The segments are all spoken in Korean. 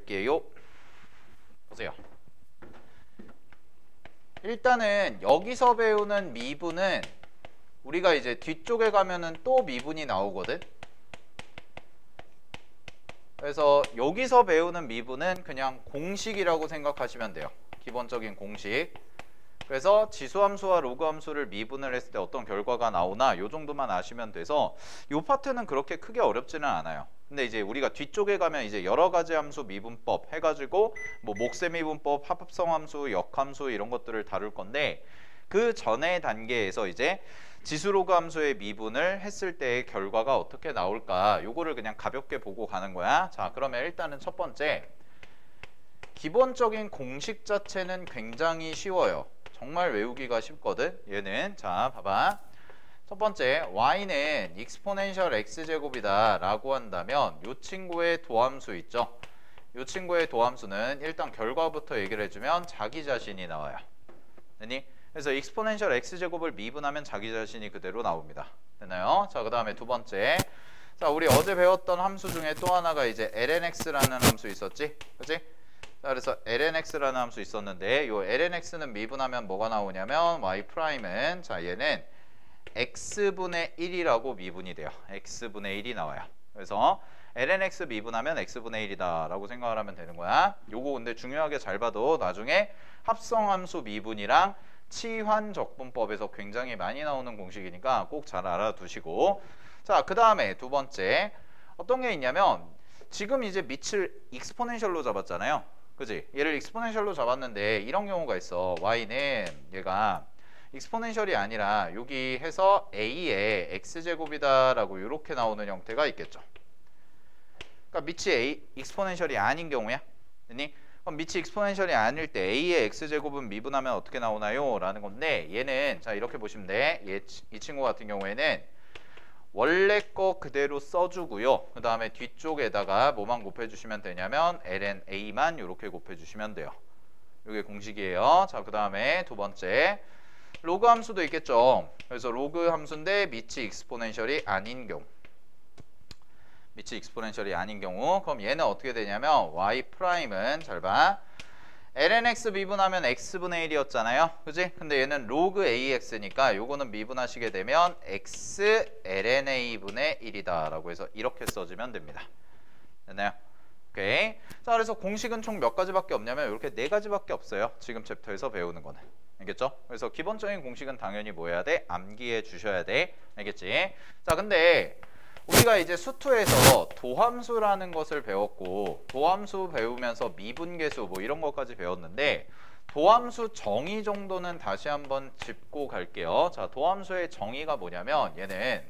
드릴게요. 보세요. 일단은 여기서 배우는 미분은 우리가 이제 뒤쪽에 가면은 또 미분이 나오거든. 그래서 여기서 배우는 미분은 그냥 공식이라고 생각하시면 돼요. 기본적인 공식. 그래서 지수함수와 로그함수를 미분을 했을 때 어떤 결과가 나오나 요 정도만 아시면 돼서 요 파트는 그렇게 크게 어렵지는 않아요. 근데 이제 우리가 뒤쪽에 가면 이제 여러 가지 함수 미분법 해가지고 뭐 목세 미분법, 합성 함수, 역함수 이런 것들을 다룰 건데 그 전의 단계에서 이제 지수 로그 함수의 미분을 했을 때의 결과가 어떻게 나올까 요거를 그냥 가볍게 보고 가는 거야. 자, 그러면 일단은 첫 번째 기본적인 공식 자체는 굉장히 쉬워요. 정말 외우기가 쉽거든. 얘는 자 봐봐. 첫 번째 y는 익스포넨셜 x제곱이다 라고 한다면 이 친구의 도함수 있죠. 이 친구의 도함수는 일단 결과부터 얘기를 해주면 자기 자신이 나와요. 됐니? 그래서 익스포넨셜 x제곱을 미분하면 자기 자신이 그대로 나옵니다. 됐나요? 자, 그 다음에 두 번째. 자, 우리 어제 배웠던 함수 중에 또 하나가 이제 lnx라는 함수 있었지? 그치? 자, 그래서 lnx라는 함수 있었는데 요 lnx는 미분하면 뭐가 나오냐면 y'은 자 얘는 x분의 1이라고 미분이 돼요. x분의 1이 나와요. 그래서 lnx 미분하면 x분의 1이다 라고 생각을 하면 되는 거야. 요거 근데 중요하게 잘 봐도 나중에 합성함수 미분이랑 치환적분법에서 굉장히 많이 나오는 공식이니까 꼭 잘 알아두시고. 자, 그 다음에 두 번째 어떤 게 있냐면 지금 이제 밑을 익스포넨셜로 잡았잖아요. 그지? 얘를 익스포넨셜로 잡았는데 이런 경우가 있어. y는 얘가 익스포넨셜이 아니라 여기 해서 a의 x제곱이다 라고 이렇게 나오는 형태가 있겠죠. 그러니까 밑이 a 익스포넨셜이 아닌 경우야. 됐니? 그럼 밑이 익스포넨셜이 아닐 때 a의 x제곱은 미분하면 어떻게 나오나요? 라는 건데 얘는 자 이렇게 보시면 돼. 이 친구 같은 경우에는 원래 거 그대로 써주고요. 그 다음에 뒤쪽에다가 뭐만 곱해주시면 되냐면 lnA만 이렇게 곱해주시면 돼요. 이게 공식이에요. 자, 그 다음에 두 번째 로그 함수도 있겠죠. 그래서 로그 함수인데 밑이 익스포넨셜이 아닌 경우, 밑이 익스포넨셜이 아닌 경우 그럼 얘는 어떻게 되냐면 y'은 잘 봐. lnx 미분하면 x분의 1이었잖아요. 그지? 근데 얘는 로그 ax니까 요거는 미분하시게 되면 x lna분의 1이다 라고 해서 이렇게 써주면 됩니다. 됐나요? 오케이. 자, 그래서 공식은 총 몇 가지밖에 없냐면 이렇게 네 가지밖에 없어요. 지금 챕터에서 배우는 거는. 알겠죠? 그래서 기본적인 공식은 당연히 뭐 해야 돼? 암기해 주셔야 돼. 알겠지? 자, 근데 우리가 이제 수투에서 도함수라는 것을 배웠고 도함수 배우면서 미분계수 뭐 이런 것까지 배웠는데 도함수 정의 정도는 다시 한번 짚고 갈게요. 자, 도함수의 정의가 뭐냐면 얘는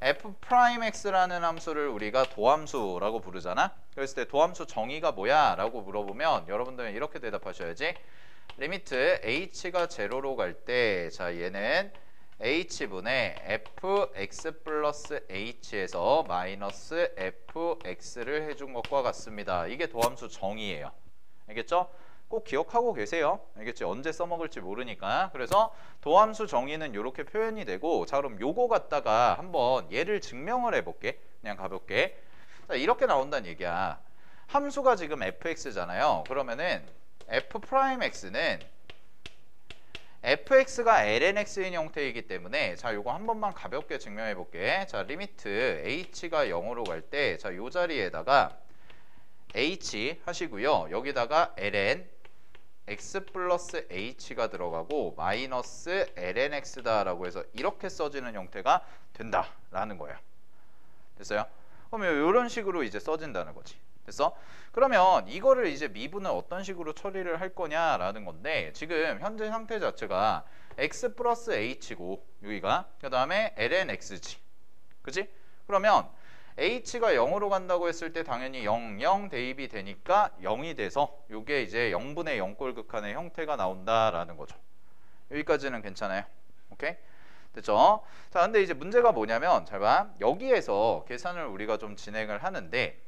f'x라는 함수를 우리가 도함수라고 부르잖아. 그랬을 때 도함수 정의가 뭐야? 라고 물어보면 여러분들은 이렇게 대답하셔야지. 리미트 h가 제로로 갈 때 자 얘는 h분의 fx 플러스 h에서 마이너스 fx를 해준 것과 같습니다. 이게 도함수 정의예요. 알겠죠? 꼭 기억하고 계세요. 알겠지? 언제 써먹을지 모르니까. 그래서 도함수 정의는 이렇게 표현이 되고 자 그럼 요거 갖다가 한번 얘를 증명을 해볼게. 그냥 가볍게. 자, 이렇게 나온다는 얘기야. 함수가 지금 fx잖아요. 그러면은 f'x는 fx가 lnx인 형태이기 때문에 자 요거 한 번만 가볍게 증명해 볼게. 자 리미트 h가 0으로 갈 때 자 요 자리에다가 h 하시고요. 여기다가 ln x 플러스 h가 들어가고 마이너스 lnx다 라고 해서 이렇게 써지는 형태가 된다라는 거예요. 됐어요? 그러면 이런 식으로 이제 써진다는 거지. 됐어? 그러면 이거를 이제 미분을 어떤 식으로 처리를 할 거냐라는 건데 지금 현재 상태 자체가 x 플러스 h고 여기가 그 다음에 lnx지. 그치? 그러면 h가 0으로 간다고 했을 때 당연히 0, 0 대입이 되니까 0이 돼서 이게 이제 0분의 0꼴 극한의 형태가 나온다라는 거죠. 여기까지는 괜찮아요. 오케이? 됐죠? 자, 근데 이제 문제가 뭐냐면 잘 봐. 여기에서 계산을 우리가 좀 진행을 하는데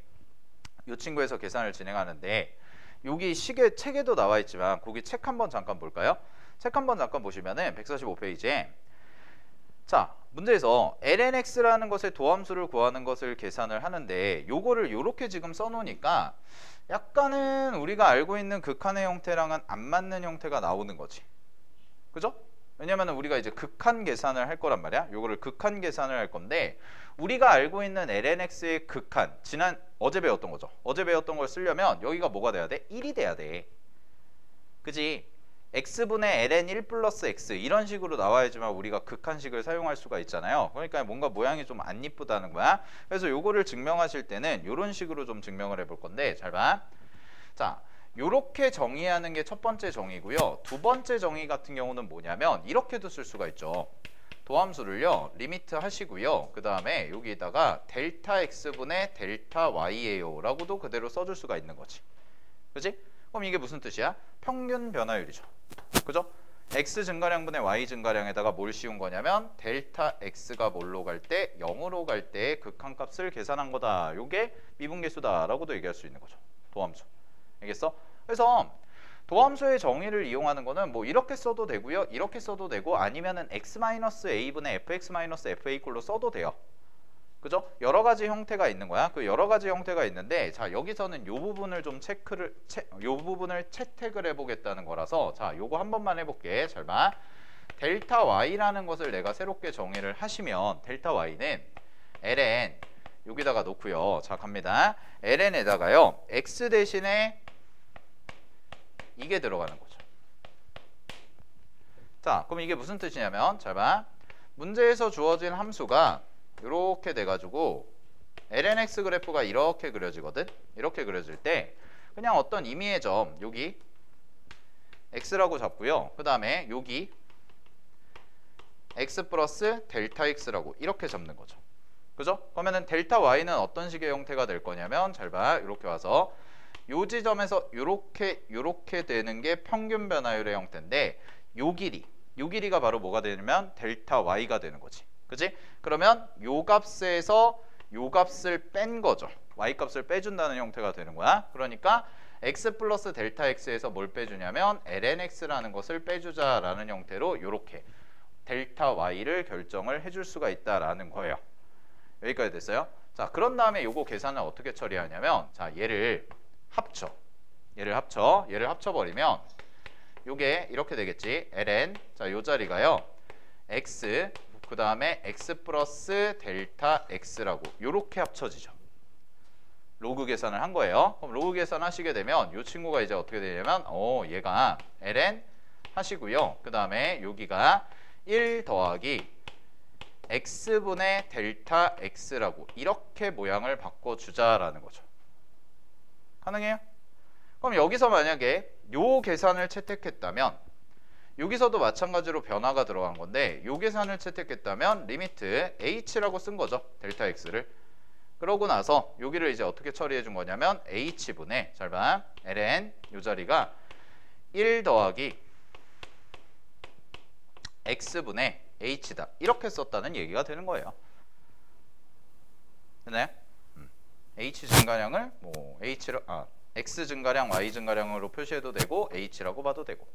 이 친구에서 계산을 진행하는데 여기 시계 책에도 나와 있지만 거기 책 한번 잠깐 볼까요? 책 한번 잠깐 보시면은 145페이지에 자 문제에서 lnx라는 것의 도함수를 구하는 것을 계산을 하는데 요거를 요렇게 지금 써놓으니까 약간은 우리가 알고 있는 극한의 형태랑은 안 맞는 형태가 나오는 거지. 그죠? 왜냐면 우리가 이제 극한 계산을 할 거란 말이야. 요거를 극한 계산을 할 건데 우리가 알고 있는 lnx의 극한, 어제 배웠던 거죠. 어제 배웠던 걸 쓰려면 여기가 뭐가 돼야 돼? 1이 돼야 돼. 그지? x분의 ln 1 플러스 x 이런 식으로 나와야지만 우리가 극한식을 사용할 수가 있잖아요. 그러니까 뭔가 모양이 좀 안 이쁘다는 거야. 그래서 요거를 증명하실 때는 이런 식으로 좀 증명을 해볼 건데 잘 봐. 자, 요렇게 정의하는 게 첫 번째 정의고요. 두 번째 정의 같은 경우는 뭐냐면 이렇게도 쓸 수가 있죠. 도함수를요 리미트 하시고요. 그 다음에 여기에다가 델타 x분의 델타 y예요 라고도 그대로 써줄 수가 있는 거지. 그지? 그럼 이게 무슨 뜻이야? 평균 변화율이죠. 그죠? x 증가량분의 y 증가량에다가 뭘 씌운 거냐면 델타 x가 뭘로 갈 때 0으로 갈 때 극한값을 계산한 거다. 요게 미분계수다 라고도 얘기할 수 있는 거죠. 도함수. 알겠어? 그래서 도함수의 정의를 이용하는 거는 뭐 이렇게 써도 되고요. 이렇게 써도 되고 아니면은 x-a분의 fx-fa 꼴로 써도 돼요. 그죠? 여러 가지 형태가 있는 거야. 그 여러 가지 형태가 있는데 자, 여기서는 요 부분을 좀 요 부분을 채택을 해 보겠다는 거라서 자, 요거 한 번만 해 볼게. 잘 봐. 델타 y라는 것을 내가 새롭게 정의를 하시면 델타 y는 ln 여기다가 놓고요. 자, 갑니다. ln에다가요. x 대신에 이게 들어가는 거죠. 자, 그럼 이게 무슨 뜻이냐면 잘 봐. 문제에서 주어진 함수가 이렇게 돼가지고 lnx 그래프가 이렇게 그려지거든. 이렇게 그려질 때 그냥 어떤 임의의 점 여기 x라고 잡고요. 그 다음에 여기 x 플러스 델타 x라고 이렇게 잡는 거죠. 그죠? 그러면은 델타 y는 어떤 식의 형태가 될 거냐면 잘 봐. 이렇게 와서 요 지점에서 요렇게 되는 게 평균 변화율의 형태인데 요 길이가 바로 뭐가 되냐면 델타 y가 되는 거지. 그지? 그러면 요 값에서 요 값을 뺀 거죠. y 값을 빼준다는 형태가 되는 거야. 그러니까 x 플러스 델타 x에서 뭘 빼주냐면 lnx라는 것을 빼주자라는 형태로 요렇게 델타 y를 결정을 해줄 수가 있다라는 거예요. 여기까지 됐어요? 자, 그런 다음에 요거 계산을 어떻게 처리하냐면 자, 얘를 합쳐버리면 요게 이렇게 되겠지. ln 자, 요 자리가요 x 그 다음에 x 플러스 델타 x라고 요렇게 합쳐지죠. 로그 계산을 한 거예요. 그럼 로그 계산 하시게 되면 요 친구가 이제 어떻게 되냐면 얘가 ln 하시고요. 그 다음에 여기가 1 더하기 x분의 델타 x라고 이렇게 모양을 바꿔주자라는 거죠. 가능해요? 그럼 여기서 만약에 요 계산을 채택했다면 여기서도 마찬가지로 변화가 들어간 건데 요 계산을 채택했다면 리미트 h라고 쓴 거죠. 델타 x를. 그러고 나서 여기를 이제 어떻게 처리해 준 거냐면 h분의 잘 봐. ln 요 자리가 1 더하기 x분의 h다. 이렇게 썼다는 얘기가 되는 거예요. 됐나요? h 증가량을 뭐 h로 x 증가량, y 증가량으로 표시해도 되고 h라고 봐도 되고.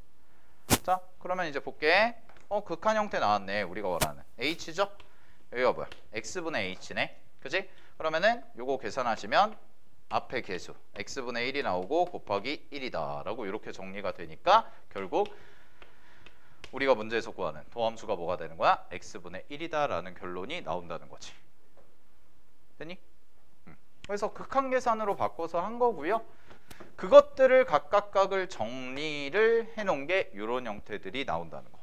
자, 그러면 이제 볼게. 극한 형태 나왔네. 우리가 원하는 h죠? 여기가 뭐야? x분의 h네. 그지? 그러면은 요거 계산하시면 앞에 계수 x분의 1이 나오고 곱하기 1이다 라고 이렇게 정리가 되니까 결국 우리가 문제에서 구하는 도함수가 뭐가 되는 거야? x분의 1이다 라는 결론이 나온다는 거지. 됐니? 그래서 극한 계산으로 바꿔서 한 거고요. 그것들을 각각을 정리를 해놓은 게 이런 형태들이 나온다는 거.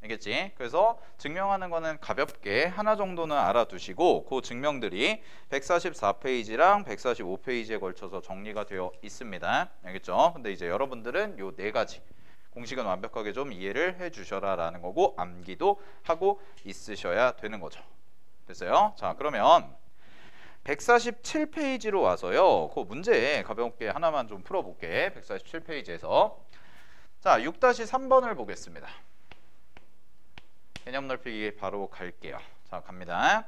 알겠지? 그래서 증명하는 거는 가볍게 하나 정도는 알아두시고 그 증명들이 144페이지랑 145페이지에 걸쳐서 정리가 되어 있습니다. 알겠죠? 근데 이제 여러분들은 요 네 가지 공식은 완벽하게 좀 이해를 해 주셔라 라는 거고 암기도 하고 있으셔야 되는 거죠. 됐어요? 자, 그러면 147페이지로 와서요. 그 문제 가볍게 하나만 좀 풀어볼게. 147페이지에서 자 6-3번을 보겠습니다. 개념 넓히기 바로 갈게요. 자, 갑니다.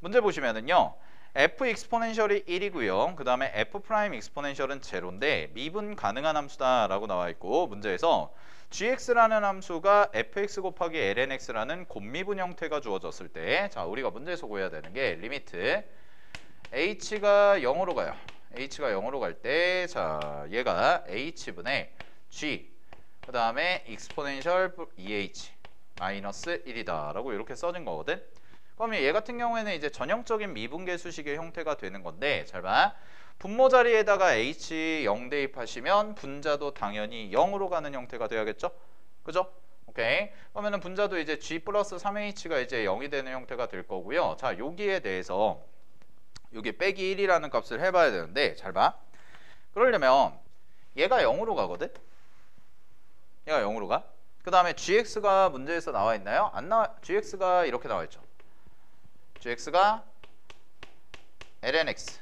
문제 보시면은요. f 익스포넨셜이 1이고요. 그 다음에 f 프라임 익스포넨셜은 제로인데 미분 가능한 함수다라고 나와 있고 문제에서 gx라는 함수가 fx 곱하기 lnx라는 곱미분 형태가 주어졌을 때 자 우리가 문제에서 구해야 되는 게 리미트 h가 0으로 가요. h가 0으로 갈 때 자 얘가 h분의 g 그 다음에 익스포넨셜 2h 마이너스 1이다 라고 이렇게 써진 거거든. 그러면 얘 같은 경우에는 이제 전형적인 미분계수식의 형태가 되는 건데 잘 봐. 분모 자리에다가 h 0 대입하시면 분자도 당연히 0으로 가는 형태가 돼야겠죠? 그죠? 오케이. 그러면은 분자도 이제 g 플러스 3h가 이제 0이 되는 형태가 될 거고요. 자, 여기에 대해서 여기 빼기 1이라는 값을 해봐야 되는데 잘 봐. 그러려면 얘가 0으로 가거든? 얘가 0으로 가. 그 다음에 gx가 문제에서 나와 있나요? 안 나와. gx가 이렇게 나와 있죠. gx가 lnx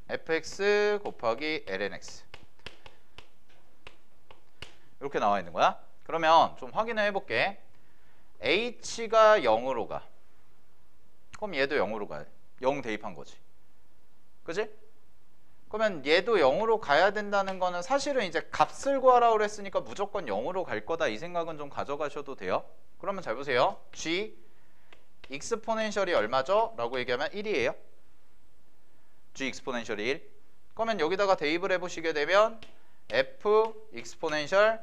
fx 곱하기 lnx 이렇게 나와 있는 거야. 그러면 좀 확인을 해볼게. h가 0으로 가. 그럼 얘도 0으로 가요. 0 대입한 거지. 그지? 그러면 얘도 0으로 가야 된다는 거는 사실은 이제 값을 구하라고 그랬으니까 무조건 0으로 갈 거다 이 생각은 좀 가져가셔도 돼요. 그러면 잘 보세요. g 익스포넨셜이 얼마죠? 라고 얘기하면 1이에요. g 익스포넨셜이 1. 그러면 여기다가 대입을 해보시게 되면 f 익스포넨셜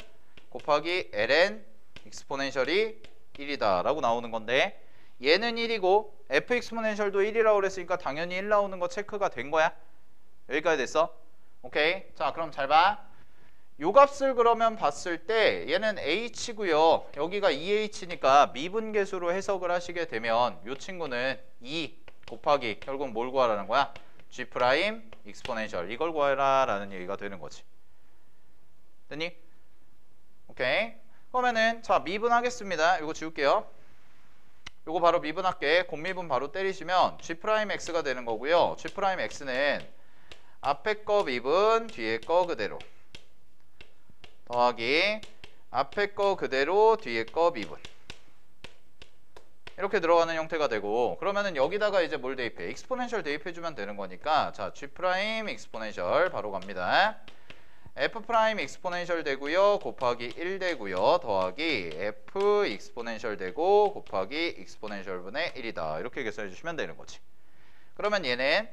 곱하기 ln 익스포넨셜이 1이다 라고 나오는 건데 얘는 1이고 f 익스포넨셜도 1이라고 그랬으니까 당연히 1 나오는 거 체크가 된 거야. 여기까지 됐어? 오케이. 자 그럼 잘 봐. 요 값을 그러면 봤을 때 얘는 h고요. 여기가 2h니까 미분계수로 해석을 하시게 되면 요 친구는 2 곱하기 결국 뭘 구하라는 거야? g 프라임 익스포넨셜 이걸 구하라 라는 얘기가 되는 거지. 됐니? 오케이. 그러면은 자 미분하겠습니다. 이거 지울게요. 요거 바로 미분할게. 곱미분 바로 때리시면 g 프라임 x가 되는 거고요. g 프라임 x는 앞에 거 미분 뒤에 거 그대로 더하기 앞에 거 그대로 뒤에 거 미분 이렇게 들어가는 형태가 되고 그러면은 여기다가 이제 뭘 대입해? 익스포넨셜 대입해주면 되는 거니까 자 g 프라임 익스포넨셜 바로 갑니다. f 프라임 익스포넨셜 되고요 곱하기 1 되고요 더하기 f 익스포넨셜 되고 곱하기 익스포넨셜 분의 1이다 이렇게 계산해 주시면 되는 거지. 그러면 얘는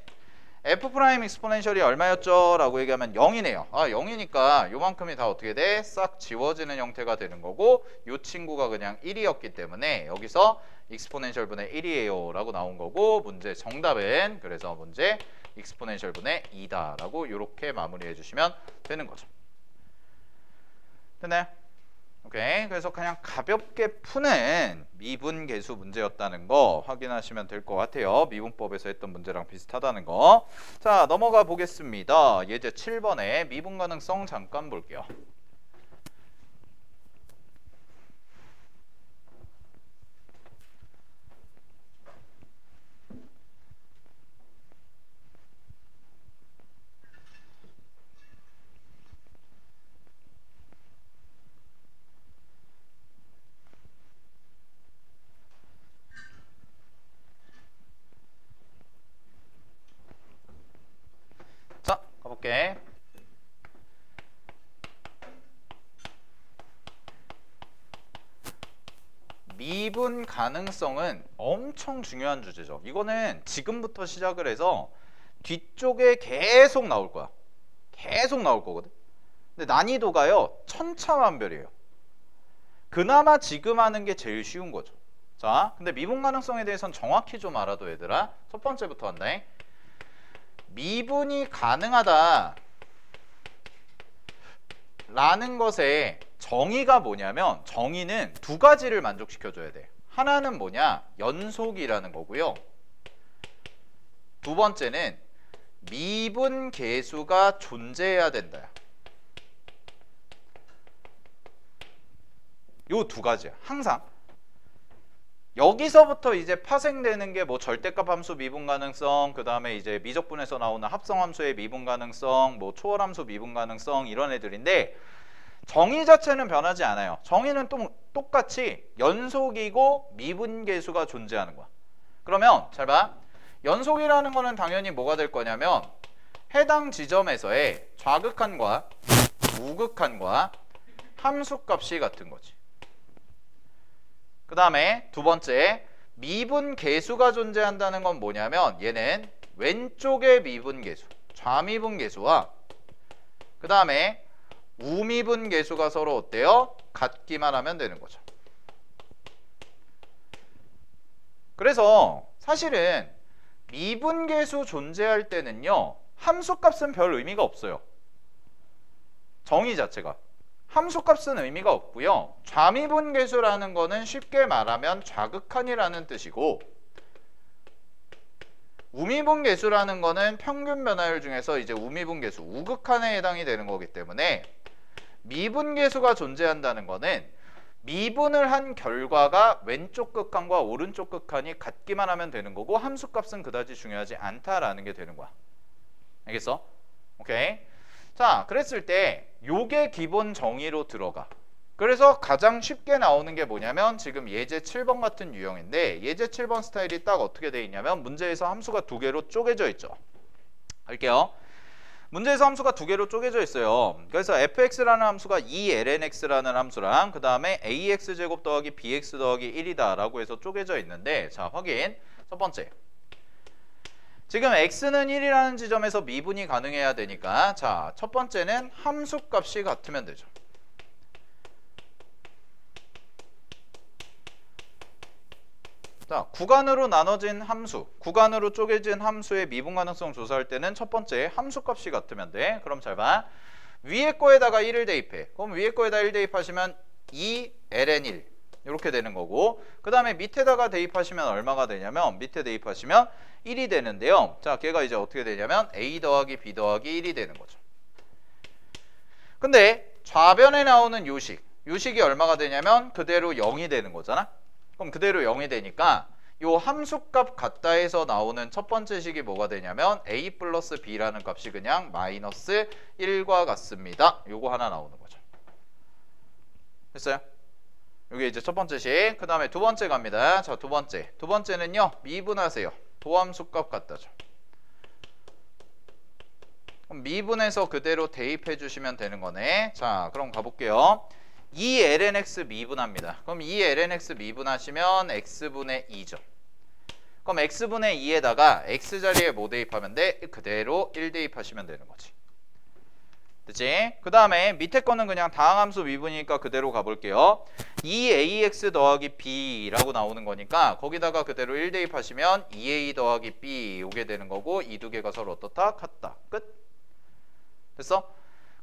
f 프라임 익스포넨셜이 얼마였죠? 라고 얘기하면 0이네요. 아 0이니까 요만큼이 다 어떻게 돼? 싹 지워지는 형태가 되는 거고 요 친구가 그냥 1이었기 때문에 여기서 익스포넨셜 분의 1이에요 라고 나온 거고 문제 정답은 그래서 문제 익스포넨셜 분의 2다 라고 이렇게 마무리해 주시면 되는 거죠. 됐나요? 오케이. 그래서 그냥 가볍게 푸는 미분계수 문제였다는 거 확인하시면 될 것 같아요. 미분법에서 했던 문제랑 비슷하다는 거. 자 넘어가 보겠습니다. 예제 7번에 미분 가능성 잠깐 볼게요. 자 가볼게. 미분 가능성은 엄청 중요한 주제죠. 이거는 지금부터 시작을 해서 뒤쪽에 계속 나올 거야. 계속 나올 거거든. 근데 난이도가요 천차만별이에요. 그나마 지금 하는 게 제일 쉬운 거죠. 자 근데 미분 가능성에 대해서는 정확히 좀 알아둬 얘들아. 첫 번째부터 한다. 미분이 가능하다 라는 것의 정의가 뭐냐면 정의는 두 가지를 만족시켜줘야 돼. 하나는 뭐냐? 연속이라는 거고요. 두 번째는 미분 계수가 존재해야 된다. 요 두 가지야. 항상. 여기서부터 이제 파생되는 게 뭐 절대값 함수 미분 가능성, 그 다음에 이제 미적분에서 나오는 합성 함수의 미분 가능성, 뭐 초월 함수 미분 가능성 이런 애들인데 정의 자체는 변하지 않아요. 정의는 또 똑같이 연속이고 미분 계수가 존재하는 거야. 그러면 잘 봐. 연속이라는 거는 당연히 뭐가 될 거냐면 해당 지점에서의 좌극한과 우극한과 함수값이 같은 거지. 그 다음에 두 번째, 미분 계수가 존재한다는 건 뭐냐면 얘는 왼쪽의 미분 계수, 좌미분 계수와 그 다음에 우미분 계수가 서로 어때요? 같기만 하면 되는 거죠. 그래서 사실은 미분 계수 존재할 때는요, 함수값은 별 의미가 없어요. 정의 자체가. 함수값은 의미가 없고요. 좌미분 계수라는 거는 쉽게 말하면 좌극한이라는 뜻이고, 우미분 계수라는 거는 평균 변화율 중에서 이제 우미분 계수, 우극한에 해당이 되는 거기 때문에 미분 계수가 존재한다는 거는 미분을 한 결과가 왼쪽 극한과 오른쪽 극한이 같기만 하면 되는 거고, 함수값은 그다지 중요하지 않다라는 게 되는 거야. 알겠어? 오케이. 자, 그랬을 때 요게 기본 정의로 들어가. 그래서 가장 쉽게 나오는 게 뭐냐면 지금 예제 7번 같은 유형인데, 예제 7번 스타일이 딱 어떻게 돼 있냐면 문제에서 함수가 두 개로 쪼개져 있죠. 할게요. 문제에서 함수가 두 개로 쪼개져 있어요. 그래서 fx라는 함수가 2lnx라는 함수랑 그 다음에 ax제곱 더하기 bx 더하기 1이다 라고 해서 쪼개져 있는데, 자, 확인. 첫 번째, 지금 x는 1이라는 지점에서 미분이 가능해야 되니까, 자, 첫 번째는 함수값이 같으면 되죠. 자, 구간으로 나눠진 함수, 구간으로 쪼개진 함수의 미분 가능성 조사할 때는 첫 번째 함수값이 같으면 돼. 그럼 잘 봐. 위에 거에다가 1을 대입해. 그럼 위에 거에다 1 대입하시면 2ln1 이렇게 되는 거고, 그 다음에 밑에다가 대입하시면 얼마가 되냐면, 밑에 대입하시면 1이 되는데요. 자, 걔가 이제 어떻게 되냐면 a 더하기 b 더하기 1이 되는 거죠. 근데 좌변에 나오는 요식이 얼마가 되냐면 그대로 0이 되는 거잖아. 그럼 그대로 0이 되니까 요 함수값 같다에서 나오는 첫 번째 식이 뭐가 되냐면 a 플러스 b라는 값이 그냥 마이너스 1과 같습니다. 요거 하나 나오는 거죠. 됐어요? 요게 이제 첫 번째 식. 그 다음에 두 번째 갑니다. 자, 두 번째는요, 미분하세요. 도함수값 같다죠. 그럼 미분해서 그대로 대입해 주시면 되는 거네. 자, 그럼 가볼게요. 2lnx 미분합니다. 그럼 2lnx 미분하시면 x분의 2죠. 그럼 x분의 2에다가 x 자리에 뭐 대입하면 돼? 그대로 1 대입하시면 되는 거지. 됐지? 그 다음에 밑에 거는 그냥 다항함수 미분이니까 그대로 가볼게요. 2ax 더하기 b라고 나오는 거니까 거기다가 그대로 1 대입하시면 2a 더하기 b 오게 되는 거고, 이 두 개가 서로 어떻다? 같다. 끝? 됐어?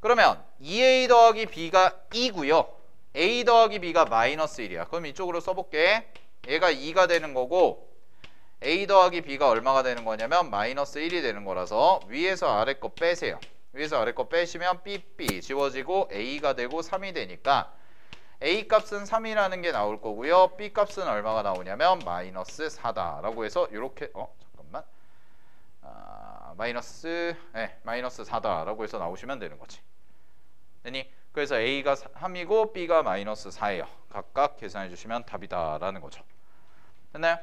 그러면 2a 더하기 b가 2고요. a 더하기 b가 마이너스 1이야. 그럼 이쪽으로 써볼게. 얘가 2가 되는 거고, a 더하기 b가 얼마가 되는 거냐면 마이너스 1이 되는 거라서 위에서 아래 거 빼세요. 위에서 아래 거 빼시면 삐삐 지워지고 a가 되고 3이 되니까 a 값은 3이라는 게 나올 거고요. b 값은 얼마가 나오냐면 마이너스 4다 라고 해서 이렇게 잠깐만 마이너스 4다 라고 해서 나오시면 되는 거지. 되니? 그래서 a가 3이고 b가 마이너스 4예요. 각각 계산해 주시면 답이다 라는 거죠. 됐나요?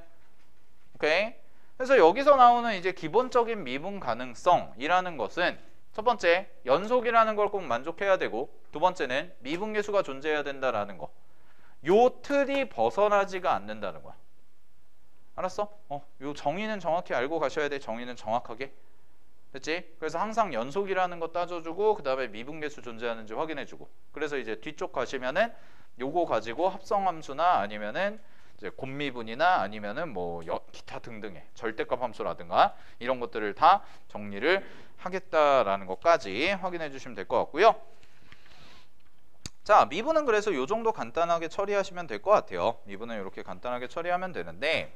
오케이. 그래서 여기서 나오는 이제 기본적인 미분 가능성이라는 것은 첫 번째, 연속이라는 걸 꼭 만족해야 되고, 두 번째는 미분 계수가 존재해야 된다라는 거. 요 틀이 벗어나지가 않는다는 거야. 알았어? 요 정의는 정확히 알고 가셔야 돼. 정의는 정확하게. 됐지? 그래서 항상 연속이라는 거 따져주고, 그 다음에 미분 계수 존재하는지 확인해주고. 그래서 이제 뒤쪽 가시면은 요거 가지고 합성함수나 아니면은 이제 곱미분이나 아니면은 뭐 기타 등등의 절대값 함수라든가 이런 것들을 다 정리를 하겠다라는 것까지 확인해 주시면 될 것 같고요. 자, 미분은 그래서 요 정도 간단하게 처리하시면 될 것 같아요. 미분은 이렇게 간단하게 처리하면 되는데,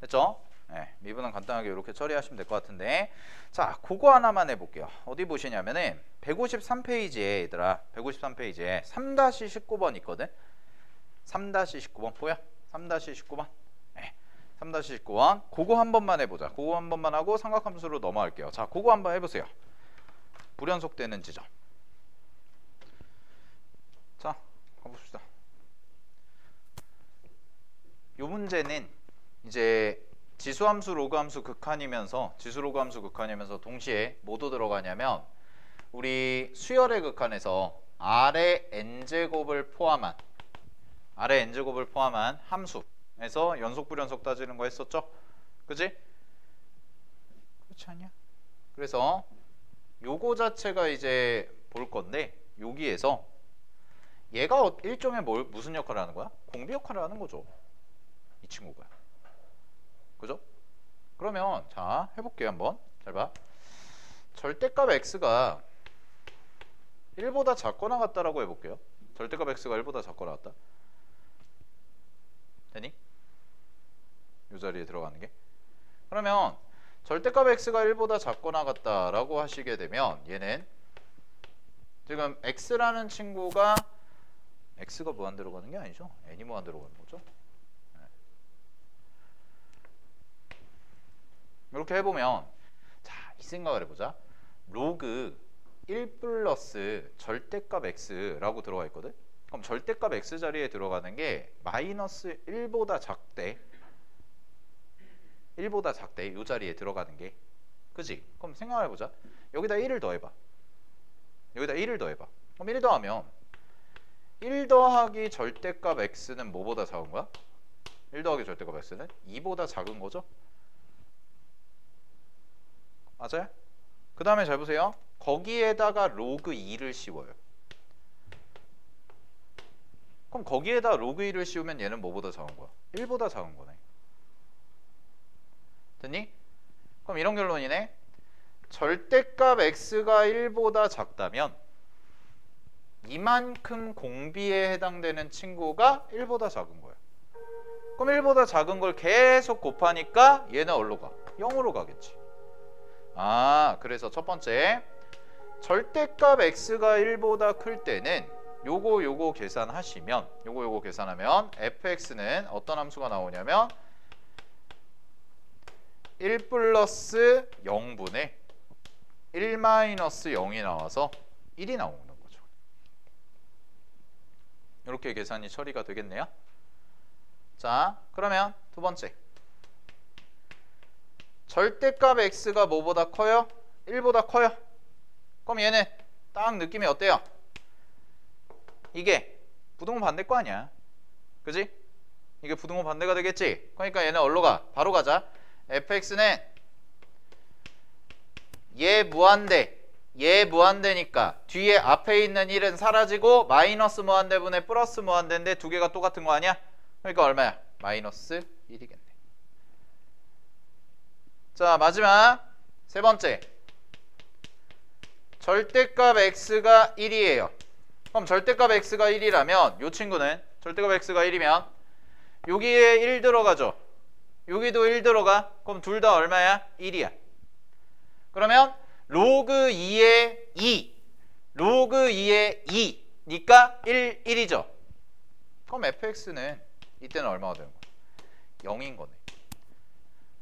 됐죠? 네, 미분은 간단하게 이렇게 처리하시면 될 것 같은데, 자, 그거 하나만 해볼게요. 어디 보시냐면은 153페이지에 얘들아, 153페이지에 3-19번 있거든. 3-19번 보여? 3-19번. 네, 3-19번. 그거 한 번만 해보자. 그거 한 번만 하고 삼각함수로 넘어갈게요. 자, 그거 한번 해보세요. 불연속되는 지점. 자, 가봅시다. 요 문제는 이제 지수함수 로그함수 극한이면서 지수 로그함수 극한이면서 동시에 뭐도 들어가냐면 우리 수열의 극한에서 R의 n제곱을 포함한 함수에서 연속 불연속 따지는 거 했었죠? 그지? 그렇지 않냐? 그래서 요거 자체가 이제 볼 건데 여기에서 얘가 일종의 무슨 역할을 하는 거야? 공비 역할을 하는 거죠. 이 친구가. 그죠? 그러면 자 해볼게요 한번. 잘 봐. 절대값 x가 1보다 작거나 같다라고 해볼게요. 절대값 x가 1보다 작거나 같다. 되니? 이 자리에 들어가는 게. 그러면 절대값 x가 1보다 작거나 같다라고 하시게 되면 얘는 지금 x라는 친구가 x가 무한대로 가는 게 아니죠. n이 무한대로 가는 거죠. 네. 이렇게 해보면 자, 이 생각을 해보자. 로그 1 플러스 절대값 x라고 들어가 있거든. 그럼 절대값 x 자리에 들어가는 게 마이너스 1보다 작대 이 자리에 들어가는 게. 그지? 그럼 생각을 해보자. 여기다 1을 더해봐. 그럼 1 더하면 1 더하기 절대값 x는 뭐보다 작은 거야? 1 더하기 절대값 x는 2보다 작은 거죠? 맞아요? 그 다음에 잘 보세요. 거기에다가 로그 2를 씌워요. 그럼 거기에다 로그 2를 씌우면 얘는 뭐보다 작은 거야? 1보다 작은 거네. 됐니? 그럼 이런 결론이네. 절대값 x가 1보다 작다면 이만큼 공비에 해당되는 친구가 1보다 작은 거야. 그럼 1보다 작은 걸 계속 곱하니까 얘는 어디로 가? 0으로 가겠지. 아, 그래서 첫 번째 절대값 x가 1보다 클 때는 요거 계산하시면 요거 계산하면 fx는 어떤 함수가 나오냐면 1 플러스 0분의 1 마이너스 0이 나와서 1이 나오는 거죠. 이렇게 계산이 처리가 되겠네요. 자, 그러면 두 번째. 절대값 x가 뭐보다 커요? 1보다 커요. 그럼 얘는 딱 느낌이 어때요? 이게 부등호 반대 거 아니야. 그지? 이게 부등호 반대가 되겠지? 그러니까 얘는 어디로 가? 바로 가자. fx는 얘 무한대니까 뒤에 앞에 있는 1은 사라지고 마이너스 무한대분의 플러스 무한대인데 두 개가 똑같은 거 아니야? 그러니까 얼마야? 마이너스 1이겠네. 자, 마지막 세 번째. 절대값 x가 1이에요. 그럼 절대값 x가 1이라면 이 친구는 절대값 x가 1이면 여기에 1 들어가죠. 여기도 1 들어가. 그럼 둘 다 얼마야? 1이야. 그러면 로그 2의 2 니까 1이죠. 그럼 fx는 이때는 얼마가 되는 거야? 0인 거네.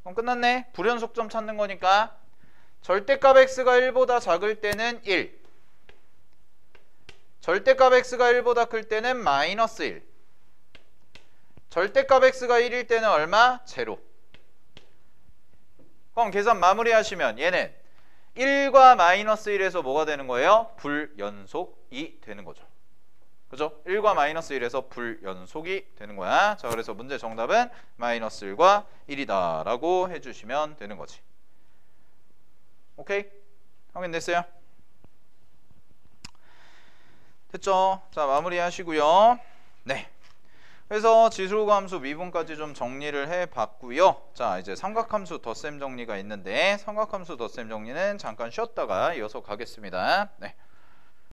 그럼 끝났네. 불연속점 찾는 거니까 절대값 x가 1보다 작을 때는 1, 절대값 x가 1보다 클 때는 마이너스 1, 절대값 x가 1일 때는 얼마? 0. 그럼 계산 마무리 하시면 얘는 1과 마이너스 1에서 뭐가 되는 거예요? 불연속이 되는 거죠. 그죠? 1과 마이너스 1에서 불연속이 되는 거야. 자, 그래서 문제 정답은 마이너스 1과 1이다 라고 해주시면 되는 거지. 오케이? 확인됐어요? 됐죠? 자, 마무리 하시고요. 네. 그래서 지수로그 함수 미분까지 좀 정리를 해봤고요. 자, 이제 삼각함수 덧셈 정리가 있는데 삼각함수 덧셈 정리는 잠깐 쉬었다가 이어서 가겠습니다. 네.